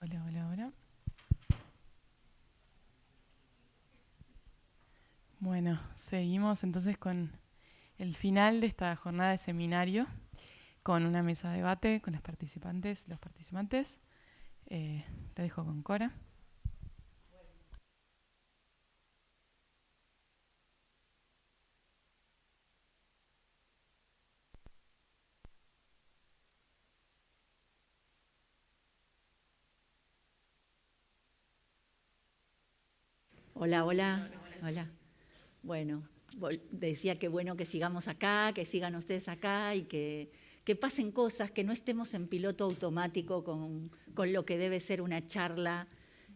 Hola, hola, hola. Bueno, seguimos entonces con el final de esta jornada de seminario, con una mesa de debate con las participantes, los participantes. Te dejo con Cora. Hola, hola, hola. Bueno, decía que bueno que sigamos acá, que sigan ustedes acá y que pasen cosas, que no estemos en piloto automático con lo que debe ser una charla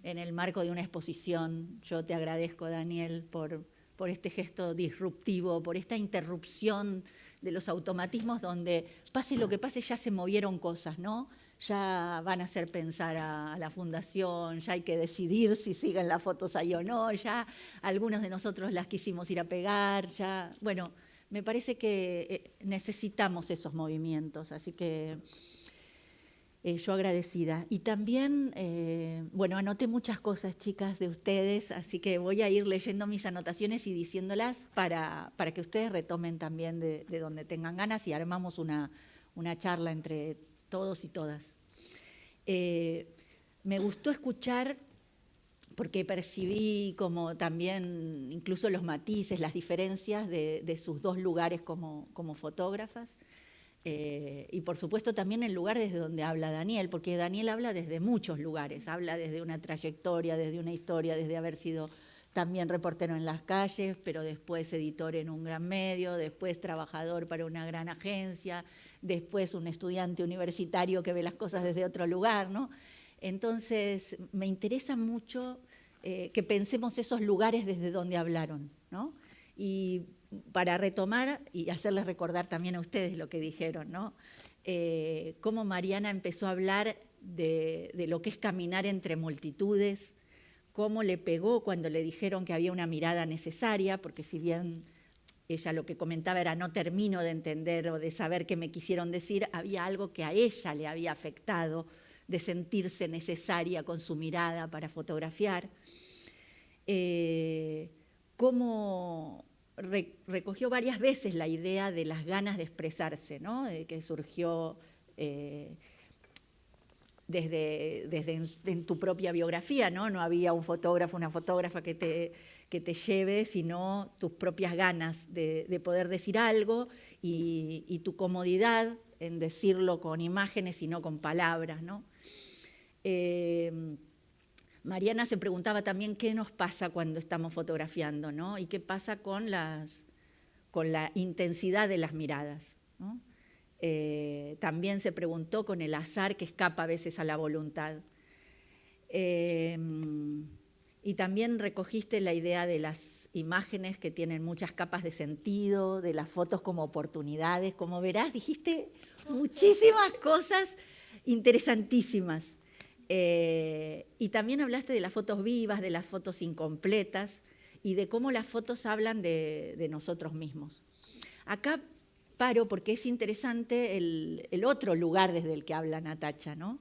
en el marco de una exposición. Yo te agradezco, Daniel, por este gesto disruptivo, por esta interrupción de los automatismos donde pase lo que pase ya se movieron cosas, ¿no? Ya van a hacer pensar a la fundación, ya hay que decidir si siguen las fotos ahí o no, ya algunos de nosotros las quisimos ir a pegar, ya, bueno, me parece que necesitamos esos movimientos, así que yo agradecida. Y también, bueno, anoté muchas cosas, chicas, de ustedes, así que voy a ir leyendo mis anotaciones y diciéndolas para que ustedes retomen también de donde tengan ganas y armamos una charla entre todos y todas. Me gustó escuchar, porque percibí como también incluso los matices, las diferencias de sus dos lugares como fotógrafas. Y por supuesto también el lugar desde donde habla Daniel, porque Daniel habla desde muchos lugares, habla desde una trayectoria, desde una historia, desde haber sido también reportero en las calles, pero después editor en un gran medio, después trabajador para una gran agencia, después un estudiante universitario que ve las cosas desde otro lugar, ¿no? Entonces me interesa mucho que pensemos esos lugares desde donde hablaron, ¿no? Y para retomar y hacerles recordar también a ustedes lo que dijeron, ¿no? Cómo Mariana empezó a hablar de lo que es caminar entre multitudes, cómo le pegó cuando le dijeron que había una mirada necesaria, porque si bien ella lo que comentaba era no termino de entender o de saber qué me quisieron decir, había algo que a ella le había afectado de sentirse necesaria con su mirada para fotografiar. Cómo recogió varias veces la idea de las ganas de expresarse, ¿no? Que surgió desde en tu propia biografía, ¿no? No había un fotógrafo, una fotógrafa que te lleve, sino tus propias ganas de poder decir algo y tu comodidad en decirlo con imágenes y no con palabras, ¿no? Mariana se preguntaba también qué nos pasa cuando estamos fotografiando, ¿no? Y qué pasa con la intensidad de las miradas, ¿no? También se preguntó con el azar que escapa a veces a la voluntad. Y también recogiste la idea de las imágenes que tienen muchas capas de sentido, de las fotos como oportunidades. Como verás, dijiste muchísimas cosas interesantísimas. Y también hablaste de las fotos vivas, de las fotos incompletas y de cómo las fotos hablan de nosotros mismos. Acá paro porque es interesante el otro lugar desde el que habla Natacha, ¿no?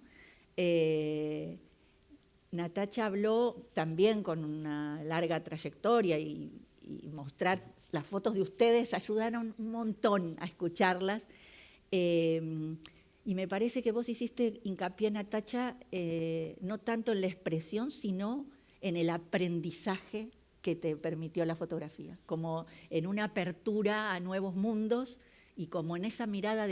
Natacha habló también con una larga trayectoria y mostrar las fotos de ustedes ayudaron un montón a escucharlas. Y me parece que vos hiciste hincapié, Natacha, no tanto en la expresión, sino en el aprendizaje que te permitió la fotografía, como en una apertura a nuevos mundos y como en esa mirada,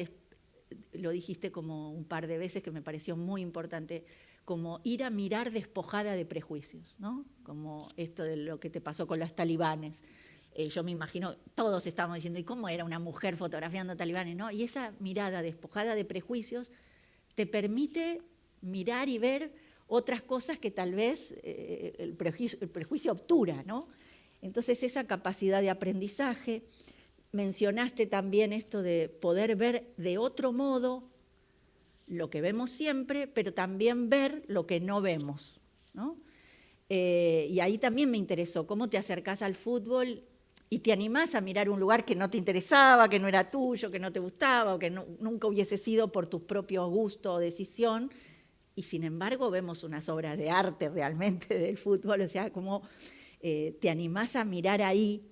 lo dijiste como un par de veces que me pareció muy importante, como ir a mirar despojada de prejuicios, ¿no? Como esto de lo que te pasó con los talibanes. Yo me imagino, todos estábamos diciendo, ¿y cómo era una mujer fotografiando talibanes? ¿No? Y esa mirada despojada de prejuicios te permite mirar y ver otras cosas que tal vez el prejuicio obtura, ¿no? Entonces, esa capacidad de aprendizaje. Mencionaste también esto de poder ver de otro modo lo que vemos siempre, pero también ver lo que no vemos, ¿no? Y ahí también me interesó cómo te acercás al fútbol y te animás a mirar un lugar que no te interesaba, que no era tuyo, que no te gustaba, o que nunca hubiese sido por tu propio gusto o decisión, y sin embargo vemos unas obras de arte realmente del fútbol, o sea, cómo te animás a mirar ahí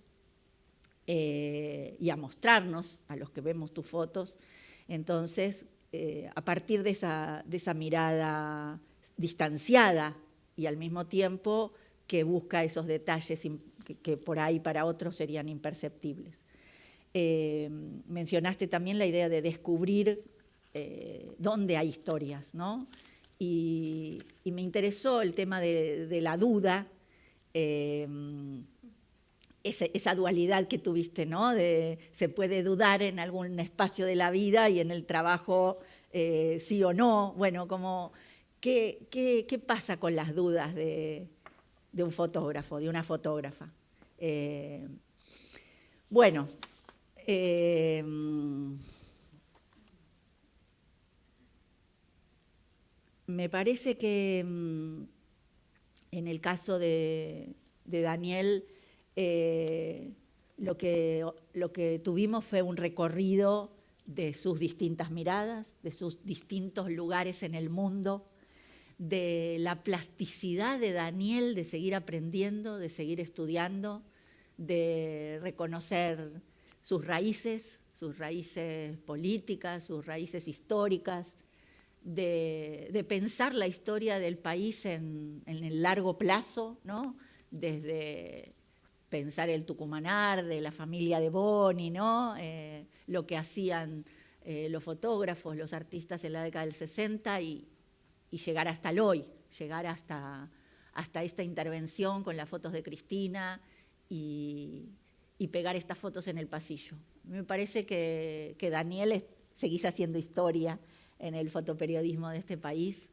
y a mostrarnos, a los que vemos tus fotos. Entonces, a partir de esa mirada distanciada y al mismo tiempo que busca esos detalles que por ahí para otros serían imperceptibles. Mencionaste también la idea de descubrir dónde hay historias, ¿no? Y me interesó el tema de la duda, esa dualidad que tuviste, ¿no? Se puede dudar en algún espacio de la vida y en el trabajo sí o no. Bueno, como, ¿qué pasa con las dudas de un fotógrafo, de una fotógrafa? Bueno, me parece que en el caso de Daniel, lo que tuvimos fue un recorrido de sus distintas miradas, de sus distintos lugares en el mundo, de la plasticidad de Daniel de seguir aprendiendo, de seguir estudiando, de reconocer sus raíces políticas, sus raíces históricas, de pensar la historia del país en el largo plazo, ¿no? Desde pensar el tucumanar, de la familia de Boni, ¿no? Lo que hacían los fotógrafos, los artistas en la década del 60 y llegar hasta el hoy, llegar hasta esta intervención con las fotos de Cristina y pegar estas fotos en el pasillo. Me parece que Daniel seguís haciendo historia en el fotoperiodismo de este país.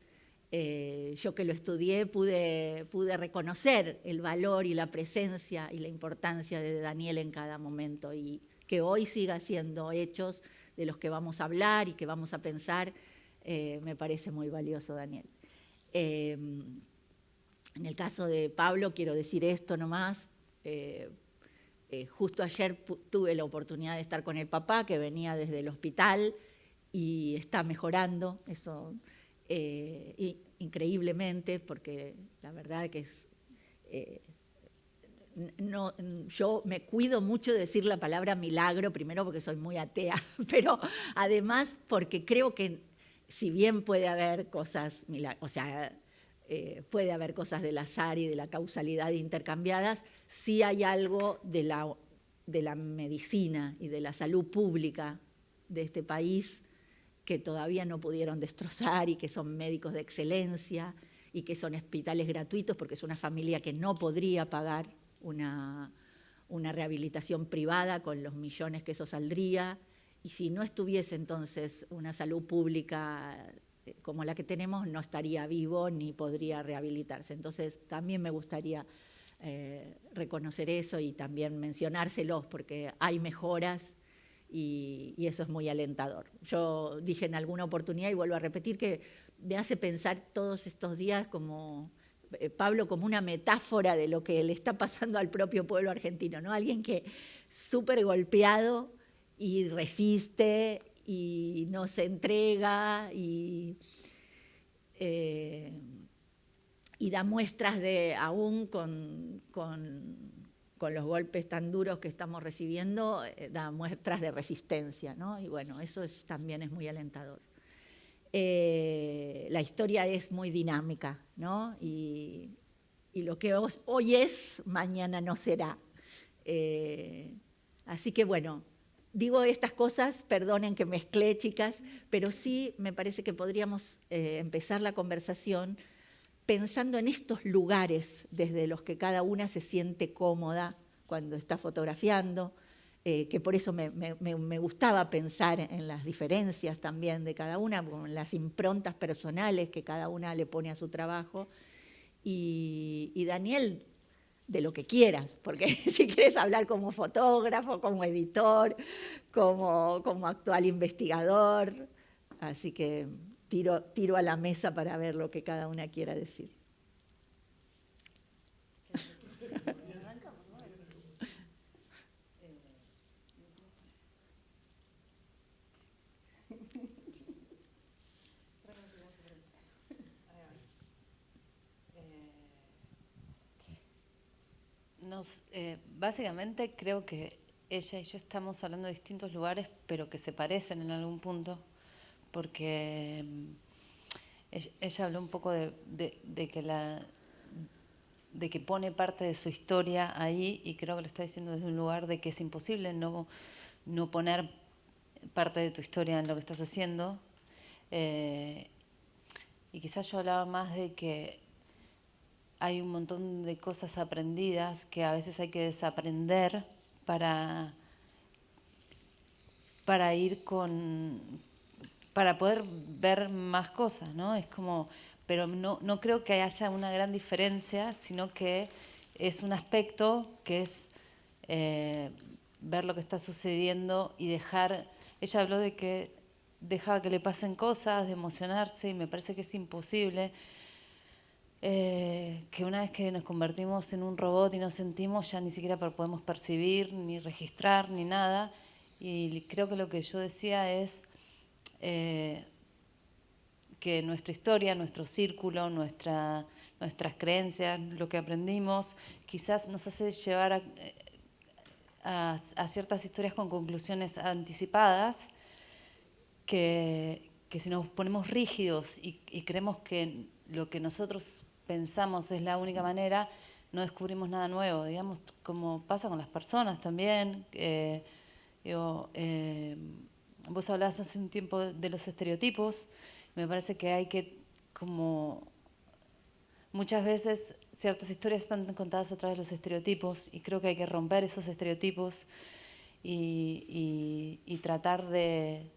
Yo que lo estudié pude reconocer el valor y la presencia y la importancia de Daniel en cada momento y que hoy siga siendo hechos de los que vamos a hablar y que vamos a pensar, me parece muy valioso, Daniel. En el caso de Pablo, quiero decir esto nomás, justo ayer tuve la oportunidad de estar con el papá que venía desde el hospital y está mejorando, eso increíblemente, porque la verdad que es... yo me cuido mucho de decir la palabra milagro, primero porque soy muy atea, pero además porque creo que si bien puede haber cosas, o sea, puede haber cosas del azar y de la causalidad intercambiadas, sí hay algo de la medicina y de la salud pública de este país que todavía no pudieron destrozar y que son médicos de excelencia y que son hospitales gratuitos porque es una familia que no podría pagar una rehabilitación privada con los millones que eso saldría. Y si no estuviese entonces una salud pública como la que tenemos, no estaría vivo ni podría rehabilitarse. Entonces también me gustaría reconocer eso y también mencionárselos porque hay mejoras y eso es muy alentador. Yo dije en alguna oportunidad y vuelvo a repetir que me hace pensar todos estos días como Pablo como una metáfora de lo que le está pasando al propio pueblo argentino, ¿no? Alguien que súper golpeado y resiste y no se entrega y da muestras de, aún con los golpes tan duros que estamos recibiendo, da muestras de resistencia, ¿no? Y bueno, eso también es muy alentador. La historia es muy dinámica, ¿no? Y lo que hoy es, mañana no será. Así que bueno, digo estas cosas, perdonen que mezclé, chicas, pero sí me parece que podríamos empezar la conversación pensando en estos lugares desde los que cada una se siente cómoda cuando está fotografiando, que por eso me gustaba pensar en las diferencias también de cada una, con las improntas personales que cada una le pone a su trabajo. Y Daniel, de lo que quieras, porque si quieres hablar como fotógrafo, como editor, como actual investigador, así que tiro a la mesa para ver lo que cada una quiera decir. Básicamente creo que ella y yo estamos hablando de distintos lugares, pero que se parecen en algún punto, porque ella habló un poco de que pone parte de su historia ahí, y creo que lo está diciendo desde un lugar de que es imposible no poner parte de tu historia en lo que estás haciendo. Y quizás yo hablaba más de que hay un montón de cosas aprendidas que a veces hay que desaprender para ir para poder ver más cosas, ¿no? Es como, pero no creo que haya una gran diferencia, sino que es un aspecto que es ver lo que está sucediendo y dejar. Ella habló de que dejaba que le pasen cosas, de emocionarse, y me parece que es imposible. Que una vez que nos convertimos en un robot y nos sentimos, ya ni siquiera podemos percibir, ni registrar, ni nada. Y creo que lo que yo decía es que nuestra historia, nuestro círculo, nuestras creencias, lo que aprendimos, quizás nos hace llevar a ciertas historias con conclusiones anticipadas, que si nos ponemos rígidos y creemos que lo que nosotros pensamos es la única manera, no descubrimos nada nuevo, digamos, como pasa con las personas también. Vos hablabas hace un tiempo de los estereotipos. Me parece que hay que, como muchas veces ciertas historias están contadas a través de los estereotipos, y creo que hay que romper esos estereotipos y tratar de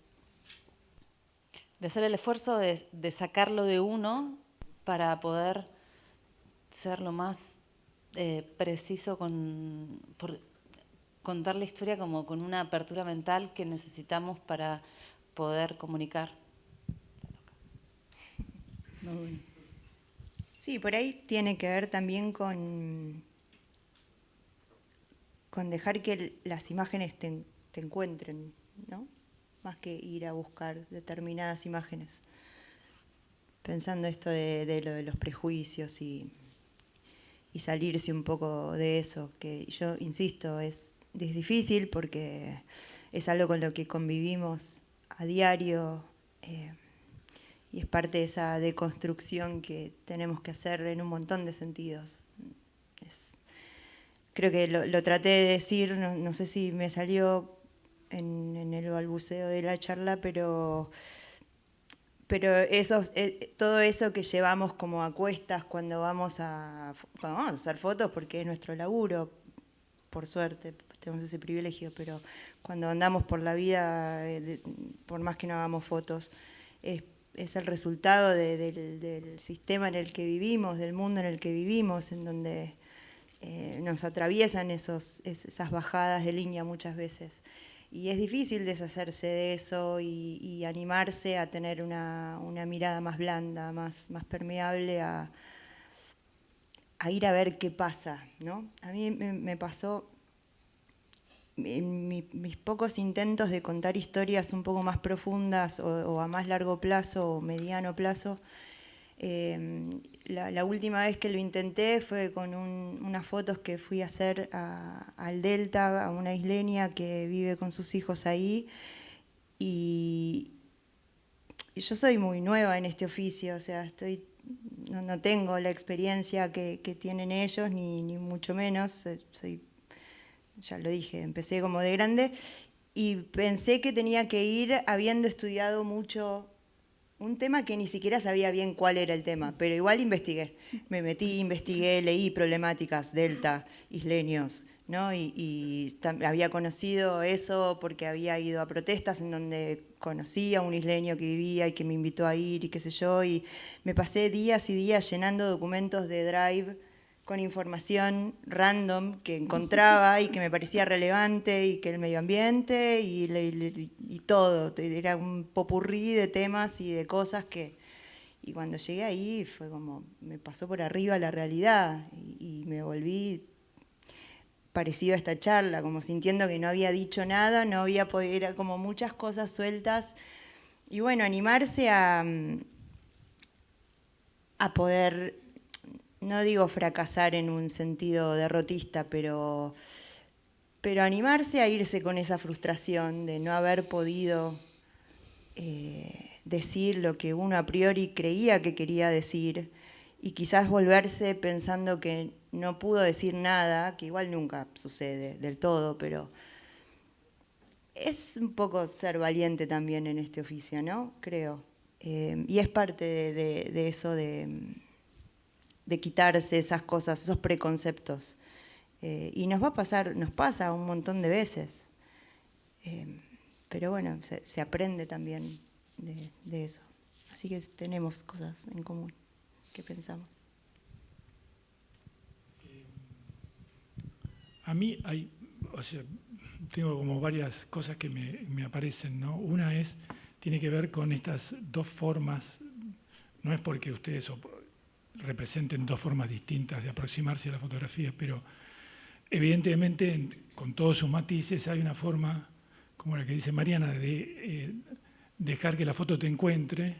hacer el esfuerzo de sacarlo de uno para poder ser lo más preciso por contar la historia, como con una apertura mental que necesitamos para poder comunicar. Sí, por ahí tiene que ver también con dejar que las imágenes te encuentren, ¿no? Más que ir a buscar determinadas imágenes. Pensando esto de lo de los prejuicios y salirse un poco de eso, que yo insisto, es difícil porque es algo con lo que convivimos a diario, y es parte de esa deconstrucción que tenemos que hacer en un montón de sentidos. Creo que lo traté de decir, no sé si me salió en el balbuceo de la charla, pero eso, todo eso que llevamos como a cuestas cuando vamos a hacer fotos, porque es nuestro laburo, por suerte, tenemos ese privilegio, pero cuando andamos por la vida, por más que no hagamos fotos, es el resultado del sistema en el que vivimos, del mundo en el que vivimos, en donde nos atraviesan esas bajadas de línea muchas veces. Y es difícil deshacerse de eso y animarse a tener una mirada más blanda, más permeable a ir a ver qué pasa, ¿no? A mí me pasó en mis pocos intentos de contar historias un poco más profundas o a más largo plazo o mediano plazo. La última vez que lo intenté fue con unas fotos que fui a hacer al Delta, a una isleña que vive con sus hijos ahí, y yo soy muy nueva en este oficio, o sea, no tengo la experiencia que tienen ellos, ni mucho menos, ya lo dije, empecé como de grande, y pensé que tenía que ir habiendo estudiado mucho un tema que ni siquiera sabía bien cuál era el tema, pero igual investigué. Me metí, investigué, leí problemáticas, delta, isleños, ¿no? Había conocido eso porque había ido a protestas en donde conocí a un isleño que vivía y que me invitó a ir y qué sé yo, y me pasé días y días llenando documentos de Drive con información random que encontraba y que me parecía relevante, y que el medio ambiente y todo, era un popurrí de temas y de cosas que... Y cuando llegué ahí fue como, me pasó por arriba la realidad y me volví parecido a esta charla, como sintiendo que no había dicho nada, no había podido, era como muchas cosas sueltas. Y bueno, animarse a poder, no digo fracasar en un sentido derrotista, pero animarse a irse con esa frustración de no haber podido decir lo que uno a priori creía que quería decir, y quizás volverse pensando que no pudo decir nada, que igual nunca sucede del todo, pero es un poco ser valiente también en este oficio, ¿no? Creo. Y es parte de eso de quitarse esas cosas, esos preconceptos. Y nos pasa un montón de veces. Pero bueno, se aprende también de eso. Así que tenemos cosas en común que pensamos. A mí tengo como varias cosas que me aparecen, ¿no? Una tiene que ver con estas dos formas, no es porque ustedes representen dos formas distintas de aproximarse a la fotografía, pero evidentemente con todos sus matices hay una forma, como la que dice Mariana, de dejar que la foto te encuentre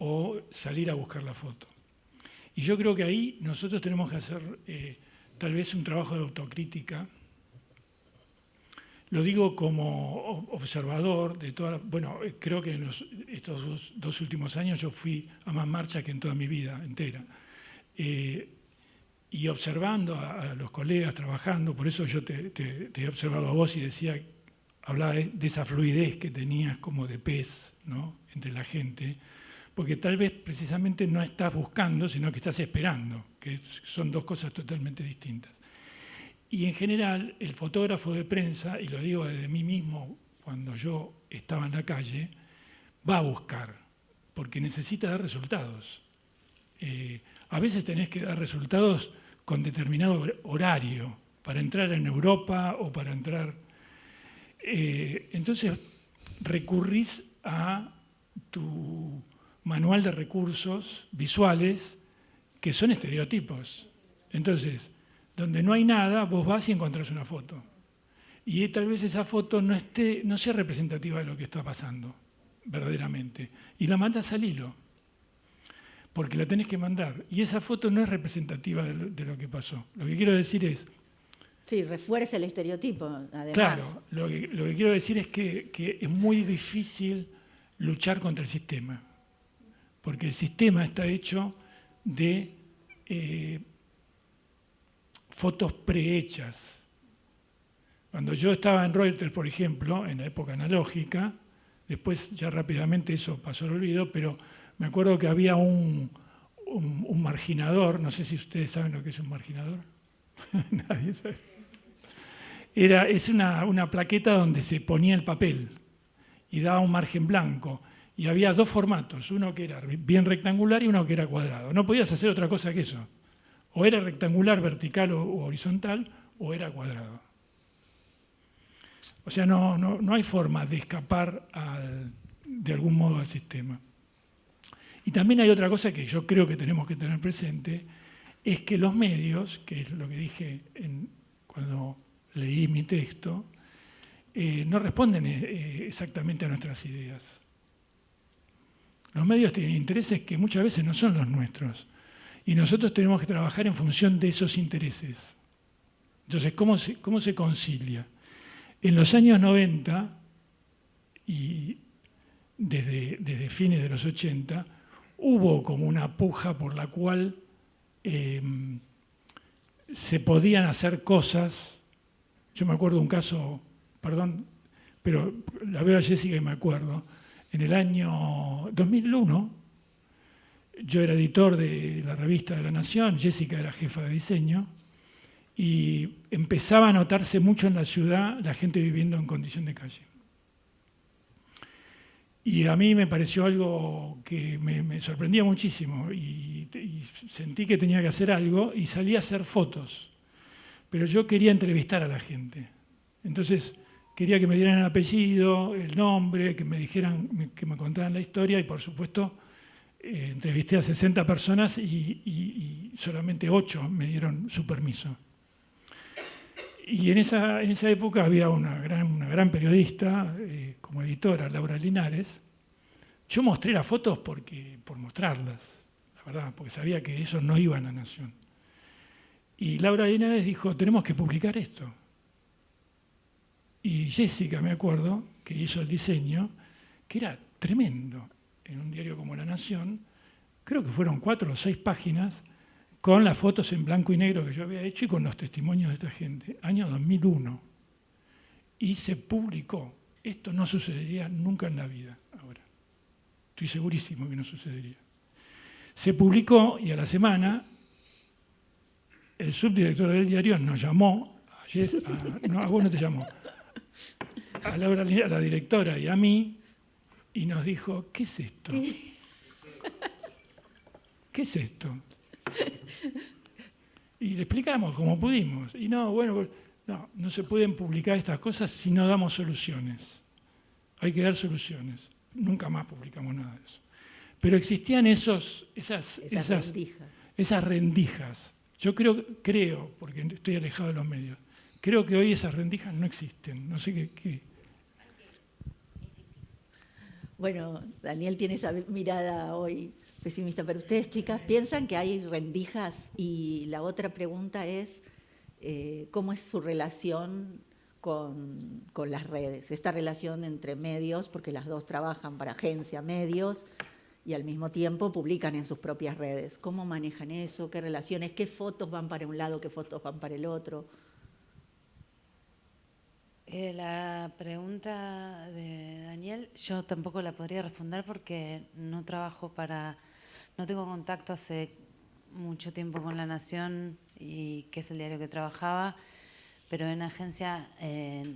o salir a buscar la foto. Y yo creo que ahí nosotros tenemos que hacer tal vez un trabajo de autocrítica. Lo digo como observador de toda bueno, creo que en estos dos últimos años yo fui a más marchas que en toda mi vida entera. Y observando a los colegas trabajando, por eso yo te he observado a vos y hablaba de esa fluidez que tenías como de pez, ¿no? Entre la gente, porque tal vez precisamente no estás buscando, sino que estás esperando, que son dos cosas totalmente distintas. Y en general, el fotógrafo de prensa, y lo digo desde mí mismo cuando yo estaba en la calle, va a buscar, porque necesita dar resultados. A veces tenés que dar resultados con determinado horario, para entrar en Europa o para entrar... entonces, recurrís a tu manual de recursos visuales que son estereotipos. Entonces, donde no hay nada, vos vas y encontrás una foto. Y tal vez esa foto no sea representativa de lo que está pasando, verdaderamente. Y la mandas al hilo, porque la tenés que mandar. Y esa foto no es representativa de lo que pasó. Lo que quiero decir es... Sí, refuerza el estereotipo, además. Claro, lo que quiero decir es que es muy difícil luchar contra el sistema, porque el sistema está hecho de fotos prehechas. Cuando yo estaba en Reuters, por ejemplo, en la época analógica, después ya rápidamente eso pasó al olvido, pero me acuerdo que había un marginador, no sé si ustedes saben lo que es un marginador. Nadie sabe. Es una plaqueta donde se ponía el papel y daba un margen blanco. Y había dos formatos, uno que era bien rectangular y uno que era cuadrado. No podías hacer otra cosa que eso. O era rectangular, vertical o horizontal, o era cuadrado. O sea, no hay forma de escapar de algún modo al sistema. Y también hay otra cosa que yo creo que tenemos que tener presente, es que los medios, que es lo que dije cuando leí mi texto, no responden exactamente a nuestras ideas. Los medios tienen intereses que muchas veces no son los nuestros. Y nosotros tenemos que trabajar en función de esos intereses. Entonces, ¿cómo se concilia? En los años 90 y desde fines de los 80, hubo como una puja por la cual se podían hacer cosas. Yo me acuerdo de un caso, perdón, pero la veo a Jessica y me acuerdo. En el año 2001, yo era editor de la revista de La Nación, Jessica era jefa de diseño, y empezaba a notarse mucho en la ciudad la gente viviendo en condición de calle. Y a mí me pareció algo que me sorprendía muchísimo y sentí que tenía que hacer algo y salí a hacer fotos. Pero yo quería entrevistar a la gente. Entonces quería que me dieran el apellido, el nombre, que me dijeran, que me contaran la historia y por supuesto entrevisté a 60 personas y solamente 8 me dieron su permiso. Y en esa época había una gran periodista como editora, Laura Linares. Yo mostré las fotos por mostrarlas, la verdad, porque sabía que eso no iba a La Nación. Y Laura Linares dijo, tenemos que publicar esto. Y Jessica, me acuerdo, que hizo el diseño, que era tremendo, en un diario como La Nación, creo que fueron 4 o 6 páginas, con las fotos en blanco y negro que yo había hecho y con los testimonios de esta gente, año 2001. Y se publicó. Esto no sucedería nunca en la vida ahora. Estoy segurísimo que no sucedería. Se publicó y a la semana el subdirector del diario nos llamó, a vos no te llamó, a Laura, a la directora y a mí, y nos dijo, ¿qué es esto? ¿Qué es esto? Y le explicamos como pudimos. Y no, bueno, no se pueden publicar estas cosas si no damos soluciones. Hay que dar soluciones. Nunca más publicamos nada de eso. Pero existían esas rendijas. Yo creo, porque estoy alejado de los medios, creo que hoy esas rendijas no existen. No sé qué. Bueno, Daniel tiene esa mirada hoy pesimista, pero ustedes, chicas, ¿piensan que hay rendijas? Y la otra pregunta es, ¿cómo es su relación con las redes? Esta relación entre medios, porque las dos trabajan para agencia, medios, y al mismo tiempo publican en sus propias redes. ¿Cómo manejan eso? ¿Qué relaciones? ¿Qué fotos van para un lado? ¿Qué fotos van para el otro? La pregunta de Daniel, yo tampoco la podría responder porque no tengo contacto hace mucho tiempo con La Nación, y que es el diario que trabajaba, pero en agencia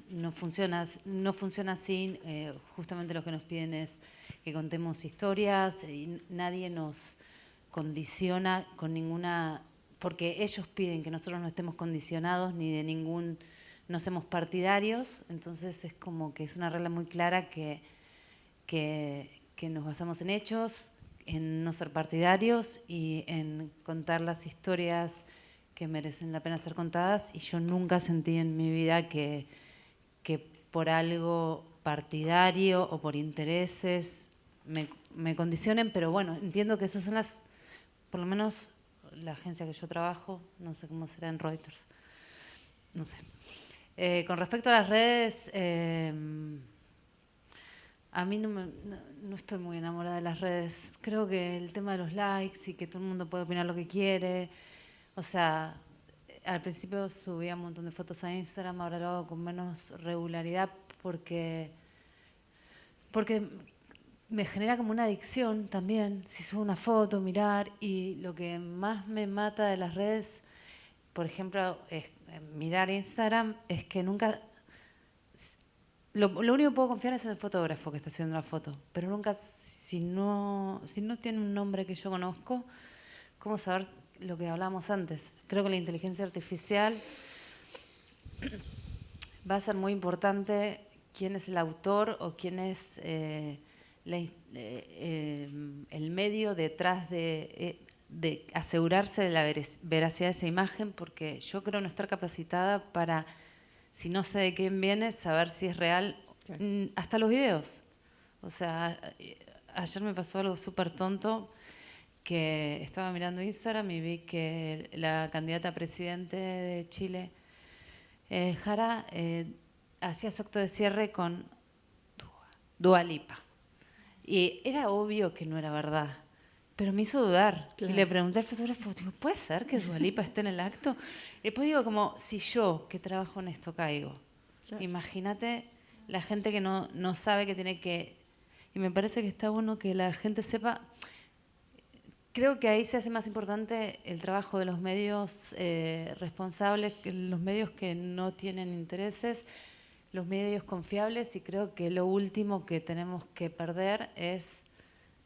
no funciona así. Justamente lo que nos piden es que contemos historias y nadie nos condiciona con ninguna, porque ellos piden que nosotros no estemos condicionados ni de ningún, no somos partidarios, entonces es como que es una regla muy clara que nos basamos en hechos, en no ser partidarios y en contar las historias que merecen la pena ser contadas, y yo nunca sentí en mi vida que por algo partidario o por intereses me condicionen, pero bueno, entiendo que esas son por lo menos la agencia que yo trabajo, no sé cómo será en Reuters, no sé. Con respecto a las redes, a mí no estoy muy enamorada de las redes. Creo que el tema de los likes y que todo el mundo puede opinar lo que quiere. O sea, al principio subía un montón de fotos a Instagram, ahora lo hago con menos regularidad porque me genera como una adicción también. Si subo una foto, mirar, y lo que más me mata de las redes, por ejemplo, es mirar Instagram, es que nunca... Lo único que puedo confiar es en el fotógrafo que está haciendo la foto, pero nunca, si no tiene un nombre que yo conozco, ¿cómo saber lo que hablábamos antes? Creo que la inteligencia artificial va a ser muy importante quién es el autor o quién es el medio detrás de asegurarse de la veracidad de esa imagen, porque yo creo no estar capacitada para, si no sé de quién viene, saber si es real, claro. Hasta los videos. O sea, ayer me pasó algo súper tonto, que estaba mirando Instagram y vi que la candidata a presidente de Chile, Jara, hacía su acto de cierre con Dua Lipa. Y era obvio que no era verdad, pero me hizo dudar. Claro. Y le pregunté al fotógrafo, digo, ¿puede ser que Dua Lipa esté en el acto? Y después digo, como, si yo, que trabajo en esto, caigo, claro. Imagínate la gente que no sabe que tiene que... Y me parece que está bueno que la gente sepa... Creo que ahí se hace más importante el trabajo de los medios responsables, que los medios que no tienen intereses, los medios confiables, y creo que lo último que tenemos que perder es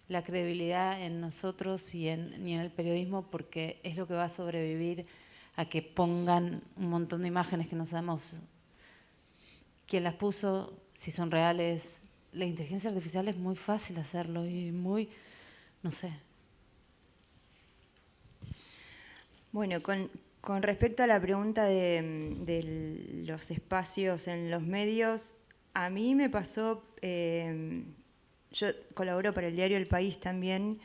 la credibilidad en nosotros y en el periodismo, porque es lo que va a sobrevivir a que pongan un montón de imágenes que no sabemos quién las puso, si son reales. La inteligencia artificial es muy fácil hacerlo y muy, no sé. Bueno, con respecto a la pregunta de los espacios en los medios, a mí me pasó, yo colaboro para el diario El País también,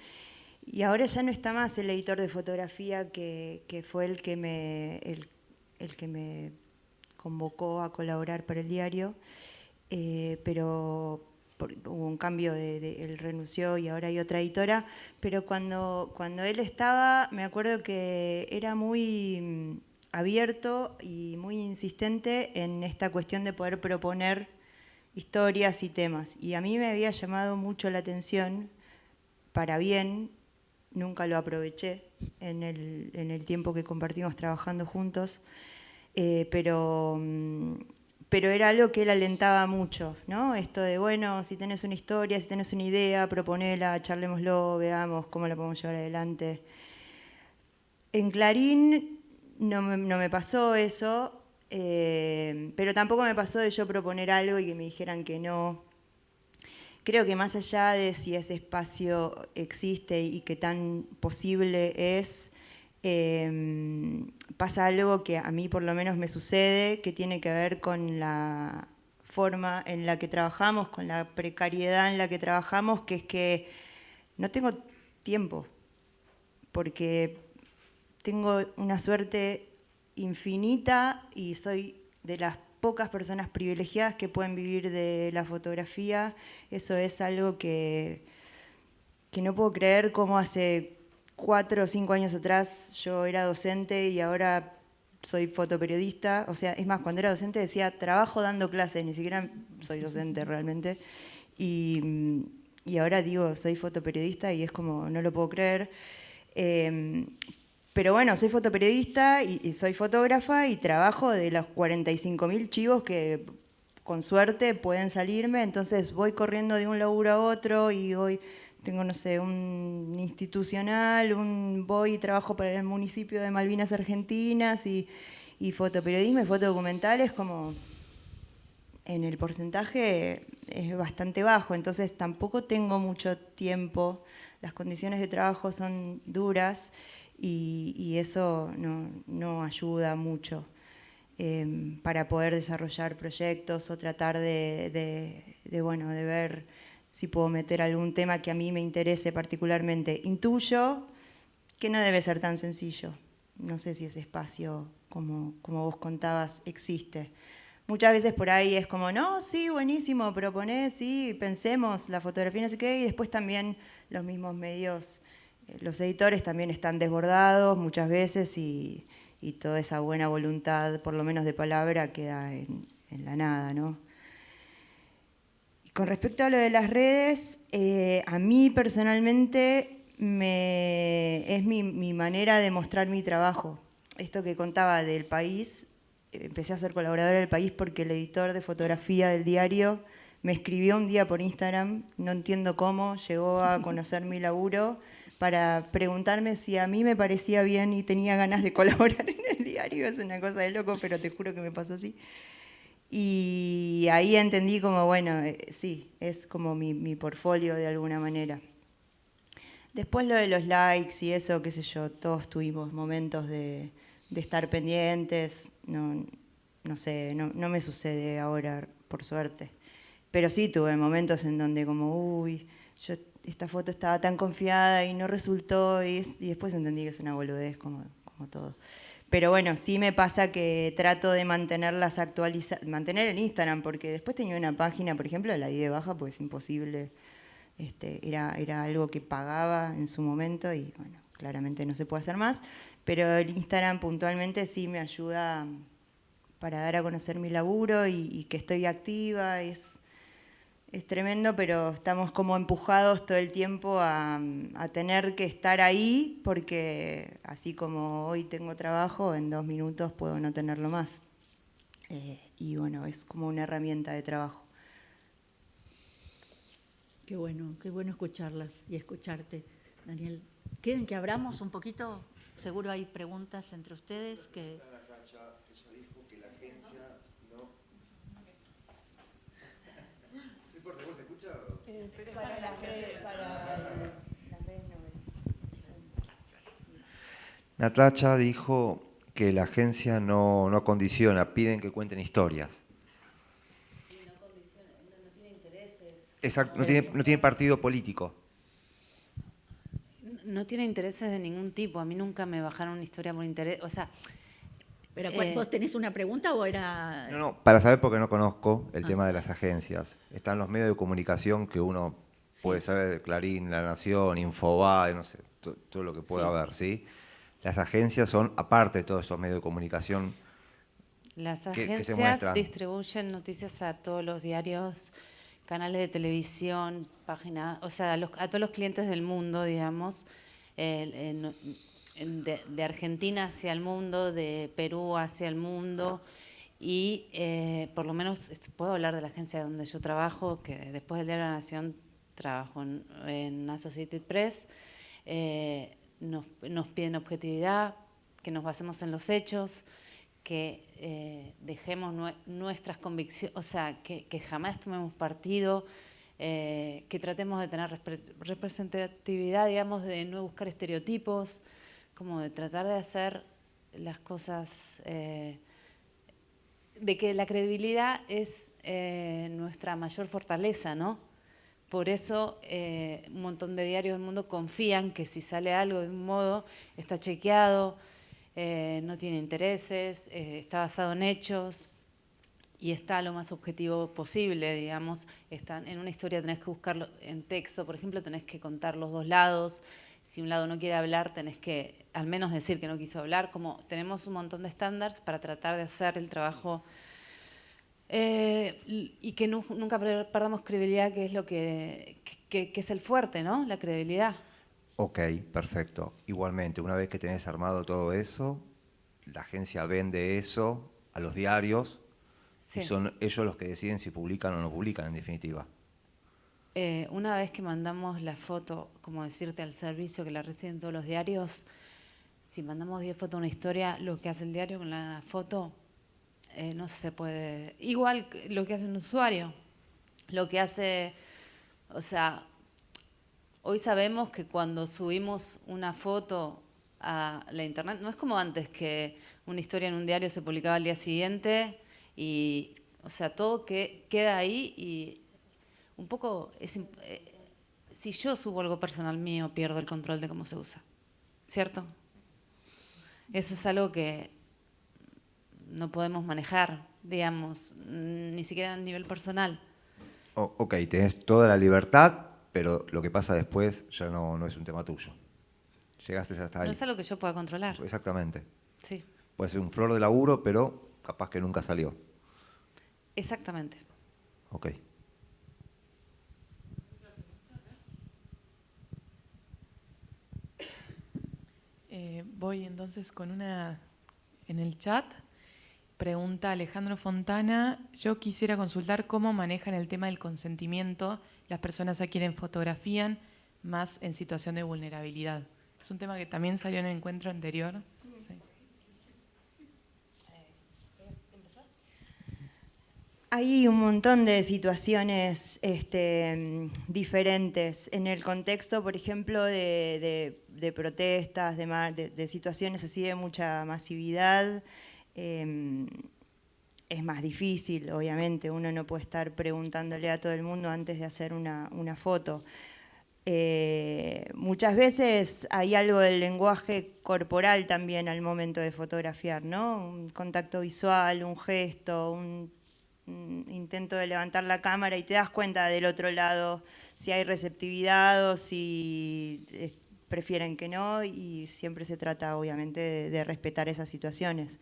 y ahora ya no está más el editor de fotografía que fue el que me convocó a colaborar para el diario, pero hubo un cambio, él renunció y ahora hay otra editora, pero cuando él estaba, me acuerdo que era muy abierto y muy insistente en esta cuestión de poder proponer historias y temas. Y a mí me había llamado mucho la atención, para bien, nunca lo aproveché en el tiempo que compartimos trabajando juntos, pero era algo que él alentaba mucho, ¿no? Esto de, bueno, si tenés una historia, si tenés una idea, proponela, charlémoslo, veamos cómo la podemos llevar adelante. En Clarín no me pasó eso, pero tampoco me pasó de yo proponer algo y que me dijeran que no. Creo que más allá de si ese espacio existe y qué tan posible es, pasa algo que a mí por lo menos me sucede, que tiene que ver con la forma en la que trabajamos, con la precariedad en la que trabajamos, que es que no tengo tiempo, porque tengo una suerte infinita y soy de las pocas personas privilegiadas que pueden vivir de la fotografía. Eso es algo que no puedo creer cómo hace 4 o 5 años atrás yo era docente y ahora soy fotoperiodista. O sea, es más, cuando era docente decía trabajo dando clases, ni siquiera soy docente realmente. Y ahora digo soy fotoperiodista y es como, no lo puedo creer. Pero bueno, soy fotoperiodista y soy fotógrafa y trabajo de los 45.000 chivos que con suerte pueden salirme, entonces voy corriendo de un laburo a otro y hoy tengo, no sé, un institucional, voy y trabajo para el municipio de Malvinas Argentinas y fotoperiodismo y fotodocumentales como en el porcentaje es bastante bajo, entonces tampoco tengo mucho tiempo, las condiciones de trabajo son duras y eso no ayuda mucho para poder desarrollar proyectos o tratar de ver si puedo meter algún tema que a mí me interese particularmente. Intuyo que no debe ser tan sencillo. No sé si ese espacio, como vos contabas, existe. Muchas veces por ahí es como, no, sí, buenísimo, proponé, sí, pensemos, la fotografía no sé qué, y después también los mismos medios, los editores también están desbordados muchas veces y toda esa buena voluntad, por lo menos de palabra, queda en la nada, ¿no? Y con respecto a lo de las redes, a mí personalmente es mi manera de mostrar mi trabajo. Esto que contaba del País, empecé a ser colaboradora del País porque el editor de fotografía del diario me escribió un día por Instagram, no entiendo cómo, llegó a conocer mi laburo para preguntarme si a mí me parecía bien y tenía ganas de colaborar en el diario. Es una cosa de loco, pero te juro que me pasó así. Y ahí entendí como, bueno, sí, es como mi portfolio de alguna manera. Después lo de los likes y eso, qué sé yo, todos tuvimos momentos de estar pendientes, no sé, no me sucede ahora, por suerte. Pero sí tuve momentos en donde como, uy, esta foto estaba tan confiada y no resultó, y después entendí que es una boludez como todo. Pero bueno, sí me pasa que trato de mantenerlas actualizadas, mantener en Instagram, porque después tenía una página, por ejemplo, la di de baja, pues es imposible, era algo que pagaba en su momento y bueno, claramente no se puede hacer más, pero el Instagram puntualmente sí me ayuda dar a conocer mi laburo y que estoy activa. Es tremendo, pero estamos como empujados todo el tiempo a tener que estar ahí, porque así como hoy tengo trabajo, en 2 minutos puedo no tenerlo más. Y bueno, es como una herramienta de trabajo. Qué bueno escucharlas y escucharte, Daniel. ¿Quieren que abramos un poquito? Seguro hay preguntas entre ustedes que... Ella dijo que la agencia no... ¿No importa, vos se escucha? Para las redes, Natacha dijo que la agencia no condiciona, piden que cuenten historias. Sí, no condiciona, no tiene intereses. Exacto, no tiene partido político. No tiene intereses de ningún tipo. A mí nunca me bajaron una historia por interés. O sea, ¿Pero vos tenés una pregunta o era...? No, para saber porque no conozco el tema de las agencias. Están los medios de comunicación que uno puede saber, Clarín, La Nación, Infobae, no sé, todo lo que pueda haber, ¿sí? Las agencias son, aparte de todos esos medios de comunicación, las que se agencias muestran. distribuyen noticias a todos los diarios, canales de televisión, páginas, o sea, a todos los clientes del mundo, digamos, de Argentina hacia el mundo, de Perú hacia el mundo, y por lo menos puedo hablar de la agencia donde yo trabajo, que después del Diario de la Nación trabajo en Associated Press. Nos piden objetividad, que nos basemos en los hechos, que dejemos nuestras convicciones, o sea, que jamás tomemos partido, que tratemos de tener representatividad, digamos, de no buscar estereotipos, como de tratar de hacer las cosas, de que la credibilidad es nuestra mayor fortaleza, ¿no? Por eso un montón de diarios del mundo confían que si sale algo de un modo, está chequeado, no tiene intereses, está basado en hechos y está lo más objetivo posible, digamos. En una historia tenés que buscarlo en texto, por ejemplo, tenés que contar los dos lados. Si un lado no quiere hablar, tenés que al menos decir que no quiso hablar. Como tenemos un montón de estándares para tratar de hacer el trabajo y que nunca perdamos credibilidad, que es lo que es el fuerte, ¿no? La credibilidad. Ok, perfecto. Igualmente, una vez que tenés armado todo eso, la agencia vende eso a los diarios y son ellos los que deciden si publican o no publican, en definitiva. Una vez que mandamos la foto, como decirte, al servicio que la reciben todos los diarios, si mandamos 10 fotos a una historia, lo que hace el diario con la foto no se puede... Igual lo que hace un usuario, lo que hace... O sea, hoy sabemos que cuando subimos una foto a la internet, no es como antes que una historia en un diario se publicaba al día siguiente y, o sea, todo queda ahí y un poco, si yo subo algo personal mío, pierdo el control de cómo se usa, ¿cierto? Eso es algo que no podemos manejar, digamos, ni siquiera a nivel personal. Ok, tenés toda la libertad, pero lo que pasa después ya no es un tema tuyo. Llegaste hasta ahí. No es algo que yo pueda controlar. Exactamente. Sí. Puede ser un flor de laburo, pero capaz que nunca salió. Exactamente. Ok. Voy entonces con una en el chat. Pregunta Alejandro Fontana, yo quisiera consultar cómo manejan el tema del consentimiento las personas a quienes fotografían más en situación de vulnerabilidad. Es un tema que también salió en el encuentro anterior. Sí. Hay un montón de situaciones diferentes en el contexto, por ejemplo, de protestas, de situaciones así de mucha masividad. Es más difícil, obviamente, uno no puede estar preguntándole a todo el mundo antes de hacer una foto. Muchas veces hay algo del lenguaje corporal también al momento de fotografiar, ¿no? Un contacto visual, un gesto, un intento de levantar la cámara y te das cuenta del otro lado si hay receptividad o si prefieren que no, y siempre se trata obviamente de respetar esas situaciones.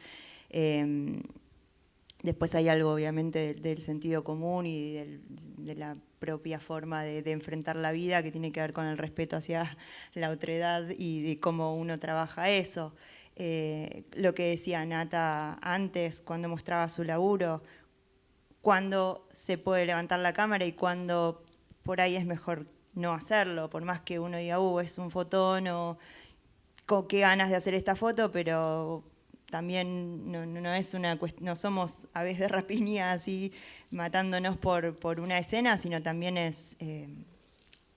Después hay algo, obviamente, del sentido común y de la propia forma de enfrentar la vida, que tiene que ver con el respeto hacia la otredad y de cómo uno trabaja eso. Lo que decía Nata antes, cuando mostraba su laburo, cuando se puede levantar la cámara y cuando por ahí es mejor no hacerlo, por más que uno diga, es un fotón o qué ganas de hacer esta foto, pero también no es una cuestión, no somos aves de rapiña así matándonos por una escena, sino también es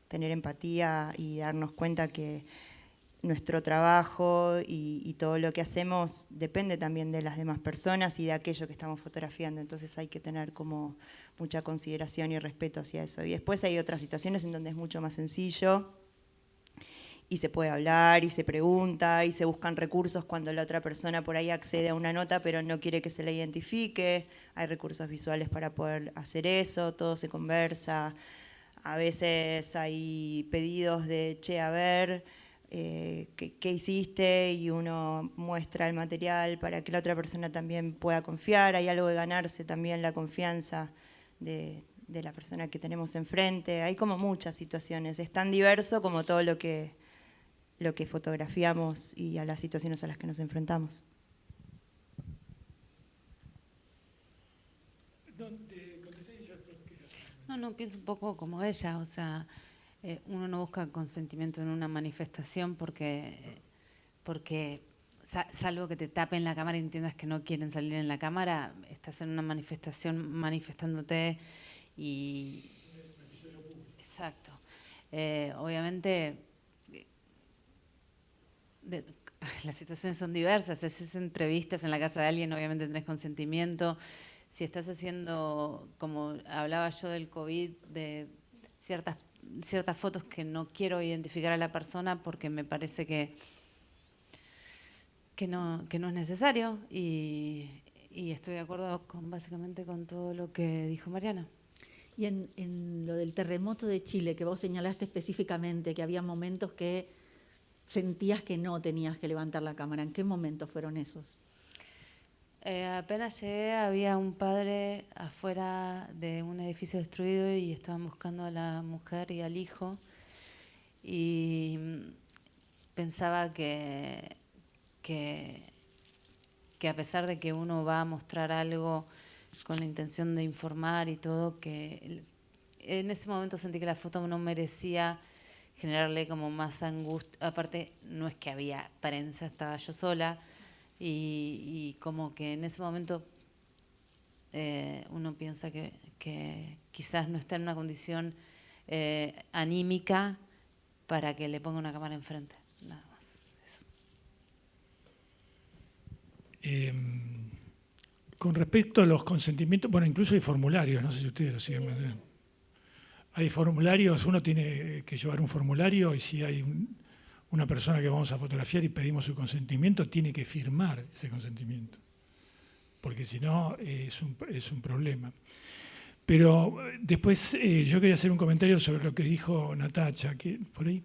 tener empatía y darnos cuenta que nuestro trabajo y todo lo que hacemos depende también de las demás personas y de aquello que estamos fotografiando. Entonces hay que tener como mucha consideración y respeto hacia eso. Y después hay otras situaciones en donde es mucho más sencillo y se puede hablar y se pregunta y se buscan recursos cuando la otra persona por ahí accede a una nota pero no quiere que se la identifique. Hay recursos visuales para poder hacer eso, todo se conversa. A veces hay pedidos de, che, a ver, ¿qué hiciste? Y uno muestra el material para que la otra persona también pueda confiar. Hay algo de ganarse también la confianza de la persona que tenemos enfrente. Hay como muchas situaciones. Es tan diverso como todo lo que fotografiamos y a las situaciones a las que nos enfrentamos. No, pienso un poco como ella, o sea, uno no busca consentimiento en una manifestación porque salvo que te tapen la cámara y entiendas que no quieren salir en la cámara, estás en una manifestación manifestándote y... Exacto. Obviamente... las situaciones son diversas, haces entrevistas en la casa de alguien, obviamente tenés consentimiento. Si estás haciendo, como hablaba yo del COVID, de ciertas fotos que no quiero identificar a la persona porque me parece que no es necesario y estoy de acuerdo básicamente con todo lo que dijo Mariana. Y en lo del terremoto de Chile, que vos señalaste específicamente, que había momentos que sentías que no tenías que levantar la cámara. ¿En qué momentos fueron esos? Apenas llegué, había un padre afuera de un edificio destruido y estaban buscando a la mujer y al hijo. Y pensaba que a pesar de que uno va a mostrar algo con la intención de informar y todo, que en ese momento sentí que la foto no merecía generarle como más angustia. Aparte, no es que había prensa, estaba yo sola y como que en ese momento uno piensa que quizás no está en una condición anímica para que le ponga una cámara enfrente. Nada más. Eso. Con respecto a los consentimientos, bueno, incluso hay formularios, no sé si ustedes lo siguen manteniendo. Hay formularios, uno tiene que llevar un formulario y si hay una persona que vamos a fotografiar y pedimos su consentimiento, tiene que firmar ese consentimiento, porque si no es un problema. Pero después yo quería hacer un comentario sobre lo que dijo Natacha, que por ahí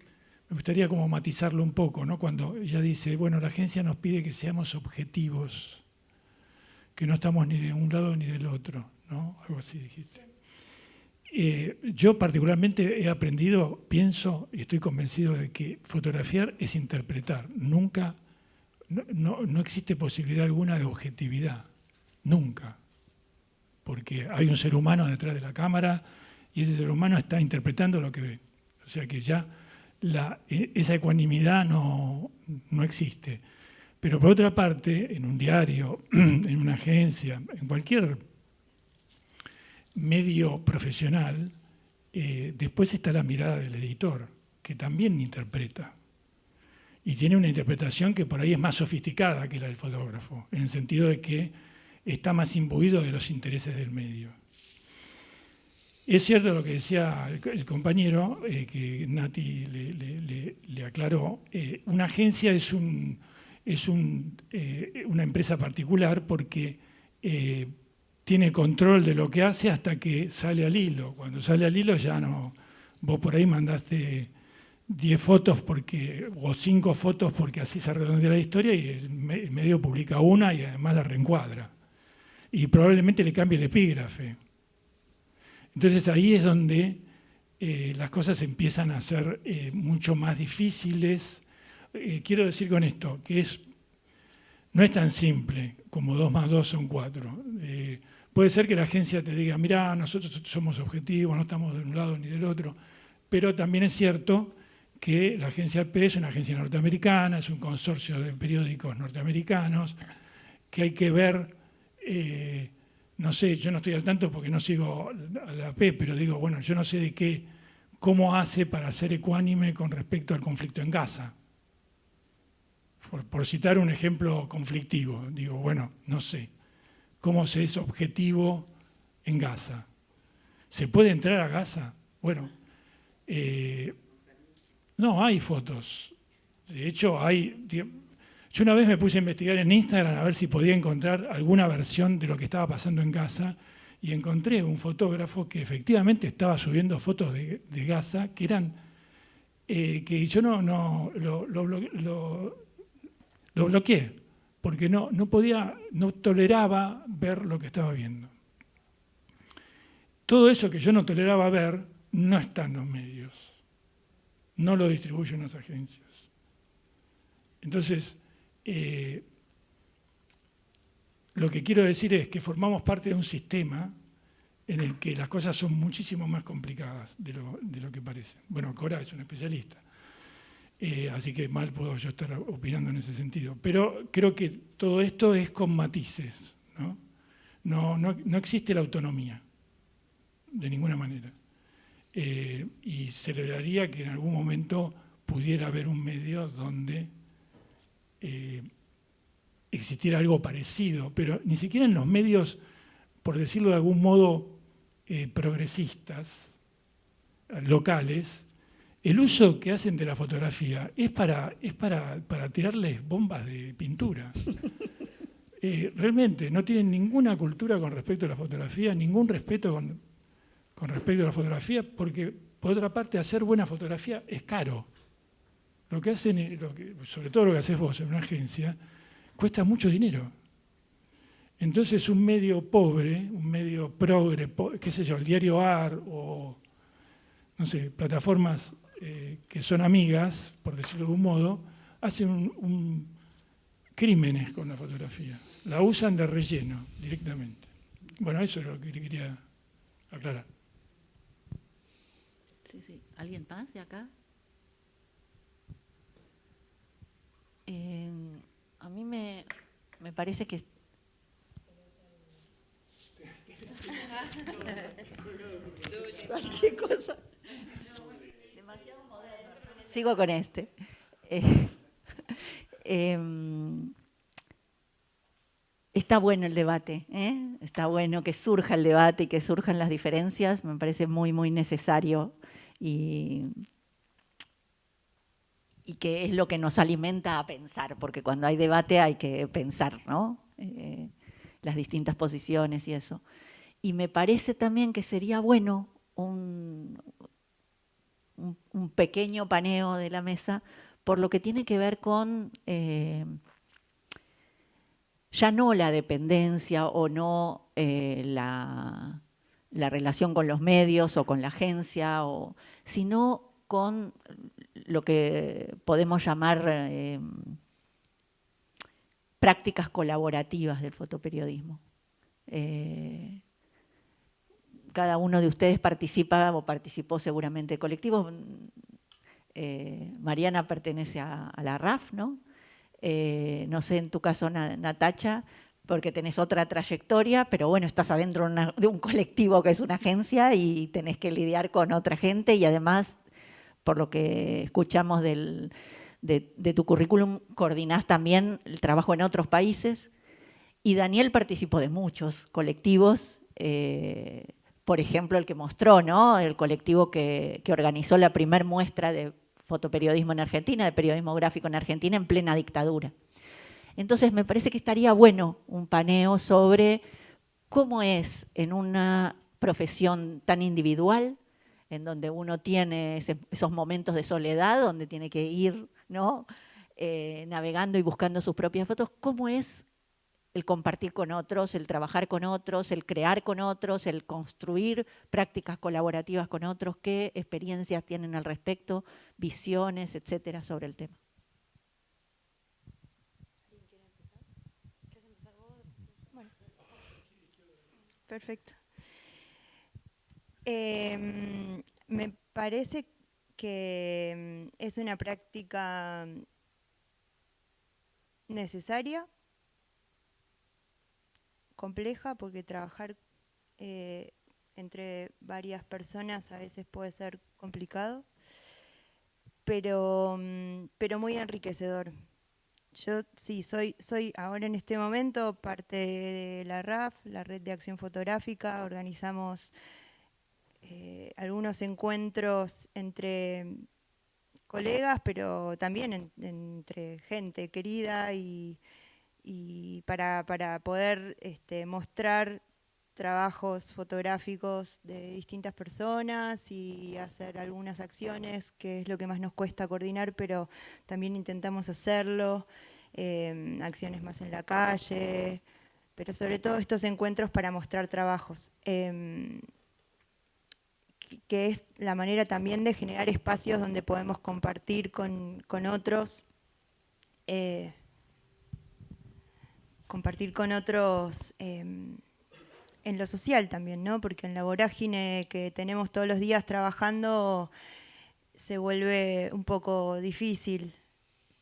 me gustaría como matizarlo un poco, ¿no? Cuando ella dice, bueno, la agencia nos pide que seamos objetivos, que no estamos ni de un lado ni del otro, ¿no? Algo así dijiste. Yo particularmente he aprendido, pienso y estoy convencido de que fotografiar es interpretar. Nunca, no existe posibilidad alguna de objetividad, nunca. Porque hay un ser humano detrás de la cámara y ese ser humano está interpretando lo que ve. O sea que ya esa ecuanimidad no existe. Pero por otra parte, en un diario, en una agencia, en cualquier medio profesional, después está la mirada del editor, que también interpreta. Y tiene una interpretación que por ahí es más sofisticada que la del fotógrafo, en el sentido de que está más imbuido de los intereses del medio. Es cierto lo que decía el compañero, que Nati le aclaró, una agencia es una empresa particular porque tiene control de lo que hace hasta que sale al hilo. Cuando sale al hilo ya no, vos por ahí mandaste 10 fotos o 5 fotos porque así se redondea la historia y el medio publica una y además la reencuadra. y probablemente le cambie el epígrafe. Entonces ahí es donde las cosas empiezan a ser mucho más difíciles. Quiero decir con esto que no es tan simple como 2 más 2 son 4. Puede ser que la agencia te diga, mirá, nosotros somos objetivos, no estamos de un lado ni del otro, pero también es cierto que la agencia AP es una agencia norteamericana, es un consorcio de periódicos norteamericanos, que hay que ver, no sé, yo no estoy al tanto porque no sigo a la AP, pero digo, bueno, yo no sé cómo hace para ser ecuánime con respecto al conflicto en Gaza. Por citar un ejemplo conflictivo, digo, bueno, no sé, ¿cómo se es objetivo en Gaza? ¿Se puede entrar a Gaza? Bueno, no hay fotos. De hecho, yo una vez me puse a investigar en Instagram a ver si podía encontrar alguna versión de lo que estaba pasando en Gaza y encontré un fotógrafo que efectivamente estaba subiendo fotos de Gaza que eran, que yo lo bloqueé, porque no toleraba ver lo que estaba viendo. Todo eso que yo no toleraba ver no está en los medios, no lo distribuyen las agencias. Entonces, lo que quiero decir es que formamos parte de un sistema en el que las cosas son muchísimo más complicadas de lo que parecen. Bueno, Cora es un especialista. Así que mal puedo yo estar opinando en ese sentido. Pero creo que todo esto es con matices, ¿no? No existe la autonomía, de ninguna manera. Y celebraría que en algún momento pudiera haber un medio donde existiera algo parecido, pero ni siquiera en los medios, por decirlo de algún modo, progresistas, locales. El uso que hacen de la fotografía es para tirarles bombas de pintura. Realmente no tienen ninguna cultura con respecto a la fotografía, ningún respeto con respecto a la fotografía, porque por otra parte hacer buena fotografía es caro. Lo que hacen, sobre todo lo que haces vos en una agencia, cuesta mucho dinero. Entonces un medio pobre, un medio progre, qué sé yo, el diario AR o, no sé, plataformas que son amigas, por decirlo de un modo, hacen crímenes con la fotografía. La usan de relleno directamente. Bueno, eso es lo que quería aclarar. Sí, sí. ¿Alguien más de acá? A mí me parece que... Cualquier cosa. Demasiado moderno. Sigo con este. Está bueno el debate, ¿eh? Está bueno que surja el debate y que surjan las diferencias. Me parece muy, muy necesario y que es lo que nos alimenta a pensar, porque cuando hay debate hay que pensar, ¿no? Las distintas posiciones y eso. Y me parece también que sería bueno un pequeño paneo de la mesa por lo que tiene que ver con ya no la dependencia o no la relación con los medios o con la agencia, sino con lo que podemos llamar prácticas colaborativas del fotoperiodismo. Cada uno de ustedes participa o participó seguramente de colectivos. Mariana pertenece a la RAF, ¿no? No sé, en tu caso, Natacha, porque tenés otra trayectoria, pero bueno, estás adentro de un colectivo que es una agencia y tenés que lidiar con otra gente y además, por lo que escuchamos de tu currículum, coordinás también el trabajo en otros países. Y Daniel participó de muchos colectivos, por ejemplo, el que mostró, ¿no? El colectivo que organizó la primer muestra de fotoperiodismo en Argentina, de periodismo gráfico en Argentina en plena dictadura. Entonces me parece que estaría bueno un paneo sobre cómo es en una profesión tan individual, en donde uno tiene esos momentos de soledad, donde tiene que ir, ¿no? Navegando y buscando sus propias fotos, cómo es el compartir con otros, el trabajar con otros, el crear con otros, el construir prácticas colaborativas con otros. ¿Qué experiencias tienen al respecto, visiones, etcétera, sobre el tema? Perfecto. Me parece que es una práctica necesaria, compleja, porque trabajar entre varias personas a veces puede ser complicado, pero muy enriquecedor. Yo sí, soy ahora en este momento parte de la RAF, la Red de Acción Fotográfica. Organizamos algunos encuentros entre colegas, pero también entre gente querida y para poder mostrar trabajos fotográficos de distintas personas y hacer algunas acciones, que es lo que más nos cuesta coordinar, pero también intentamos hacerlo, acciones más en la calle, pero sobre todo estos encuentros para mostrar trabajos, que es la manera también de generar espacios donde podemos compartir con otros, en lo social también, ¿no? Porque en la vorágine que tenemos todos los días trabajando se vuelve un poco difícil